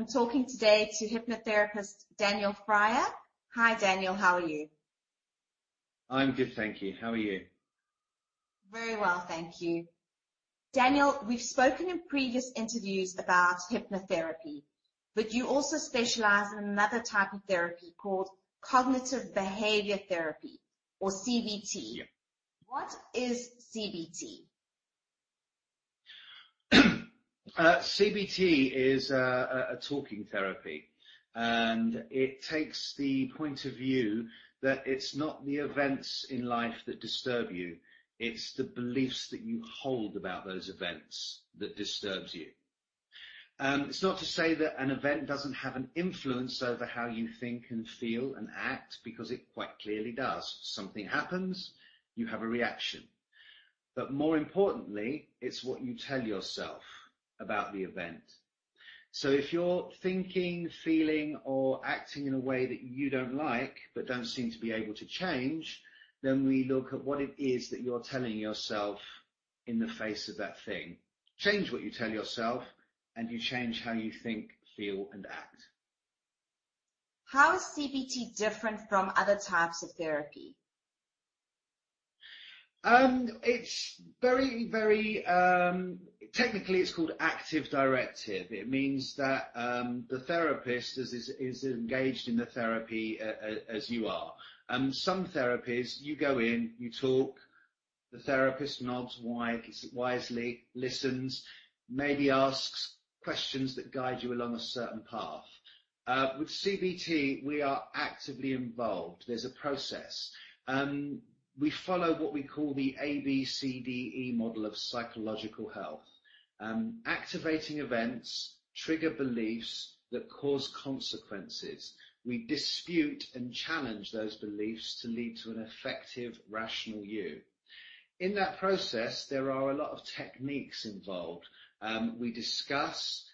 I'm talking today to hypnotherapist Daniel Fryer. Hi, Daniel. How are you? I'm good, thank you. How are you? Very well, thank you. Daniel, we've spoken in previous interviews about hypnotherapy, but you also specialize in another type of therapy called Cognitive Behaviour Therapy, or CBT. Yeah. What is CBT? CBT is a talking therapy, and it takes the point of view that it's not the events in life that disturb you, it's the beliefs that you hold about those events that disturbs you. It's not to say that an event doesn't have an influence over how you think and feel and act, because it quite clearly does. Something happens, you have a reaction. But more importantly, it's what you tell yourself about the event. So if you're thinking, feeling, or acting in a way that you don't like, but don't seem to be able to change, then we look at what it is that you're telling yourself in the face of that thing. Change what you tell yourself, and you change how you think, feel, and act. How is CBT different from other types of therapy? It's very, technically it's called active directive. It means that the therapist is engaged in the therapy as you are. Some therapies, you go in, you talk, the therapist nods wisely, listens, maybe asks questions that guide you along a certain path. With CBT, we are actively involved. There's a process. We follow what we call the ABCDE model of psychological health. Activating events trigger beliefs that cause consequences. We dispute and challenge those beliefs to lead to an effective, rational you. In that process, there are a lot of techniques involved. We discuss,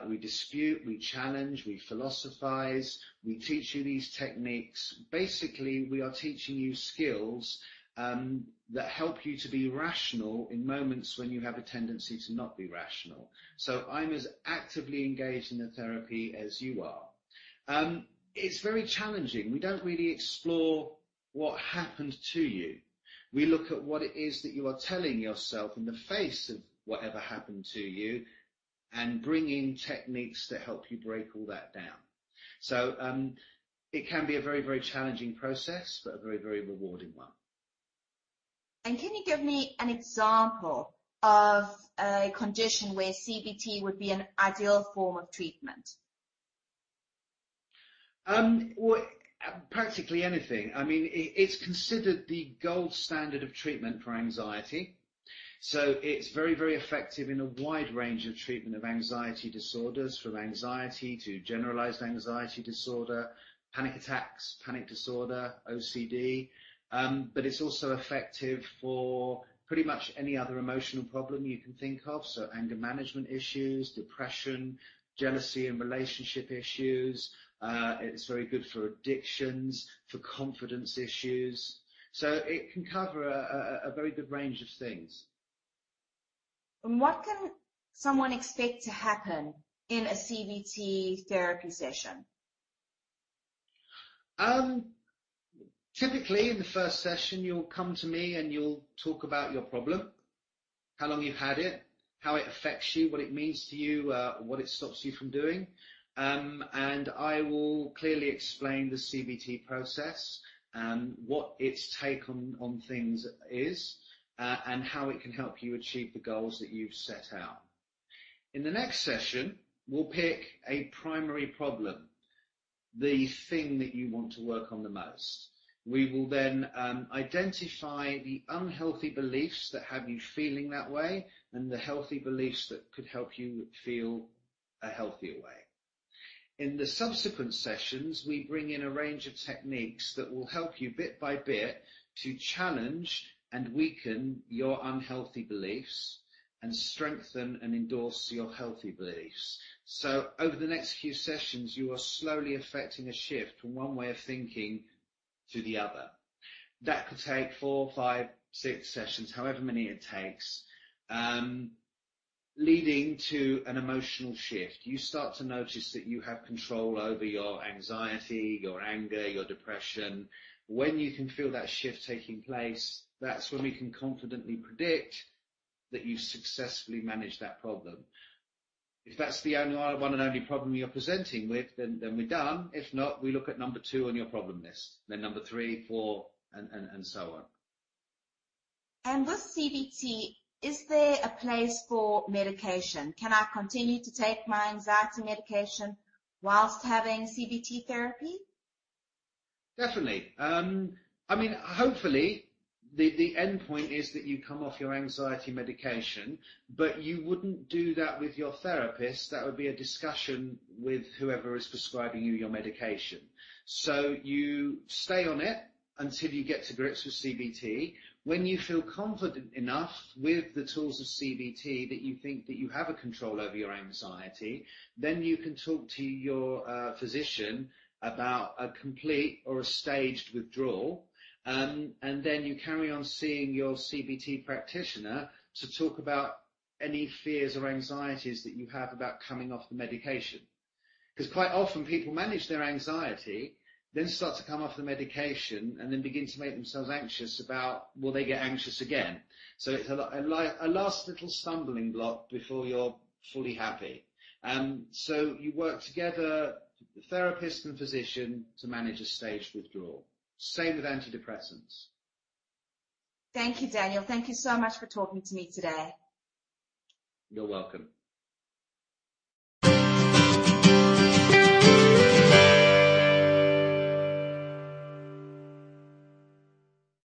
we dispute, we challenge, we philosophize, we teach you these techniques. Basically, we are teaching you skills that help you to be rational in moments when you have a tendency to not be rational. So I'm as actively engaged in the therapy as you are. It's very challenging. We don't really explore what happened to you. We look at what it is that you are telling yourself in the face of whatever happened to you, and bring in techniques that help you break all that down. So it can be a very, very challenging process, but a very, very rewarding one. And can you give me an example of a condition where CBT would be an ideal form of treatment? Well, practically anything. I mean, it's considered the gold standard of treatment for anxiety. So it's very, very effective in a wide range of treatment of anxiety disorders, from anxiety to generalized anxiety disorder, panic attacks, panic disorder, OCD. But it's also effective for pretty much any other emotional problem you can think of. So anger management issues, depression, jealousy and relationship issues. It's very good for addictions, for confidence issues. So it can cover a very good range of things. And what can someone expect to happen in a CBT therapy session? Typically, in the first session, you'll come to me and you'll talk about your problem, how long you've had it, how it affects you, what it means to you, what it stops you from doing. And I will clearly explain the CBT process, what its take on things is, and how it can help you achieve the goals that you've set out. In the next session, we'll pick a primary problem, the thing that you want to work on the most. We will then identify the unhealthy beliefs that have you feeling that way, and the healthy beliefs that could help you feel a healthier way. In the subsequent sessions, we bring in a range of techniques that will help you bit by bit to challenge and weaken your unhealthy beliefs and strengthen and endorse your healthy beliefs. So over the next few sessions, you are slowly effecting a shift from one way of thinking to the other. That could take 4, 5, 6 sessions, however many it takes. leading to an emotional shift. You start to notice that you have control over your anxiety, your anger, your depression. When you can feel that shift taking place, that's when we can confidently predict that you've successfully managed that problem. If that's the only one and only problem you're presenting with, then we're done. If not, we look at number 2 on your problem list, then number 3, 4, and so on. And with CBT, is there a place for medication? Can I continue to take my anxiety medication whilst having CBT therapy? Definitely. I mean, hopefully, the end point is that you come off your anxiety medication, but you wouldn't do that with your therapist. That would be a discussion with whoever is prescribing you your medication. So you stay on it until you get to grips with CBT. When you feel confident enough with the tools of CBT that you think that you have a control over your anxiety, then you can talk to your physician about a complete or a staged withdrawal. And then you carry on seeing your CBT practitioner to talk about any fears or anxieties that you have about coming off the medication. Because quite often people manage their anxiety, then start to come off the medication, and then begin to make themselves anxious about, will they get anxious again? So it's a last little stumbling block before you're fully happy. So you work together, the therapist and physician, to manage a staged withdrawal. Same with antidepressants. Thank you, Daniel. Thank you so much for talking to me today. You're welcome.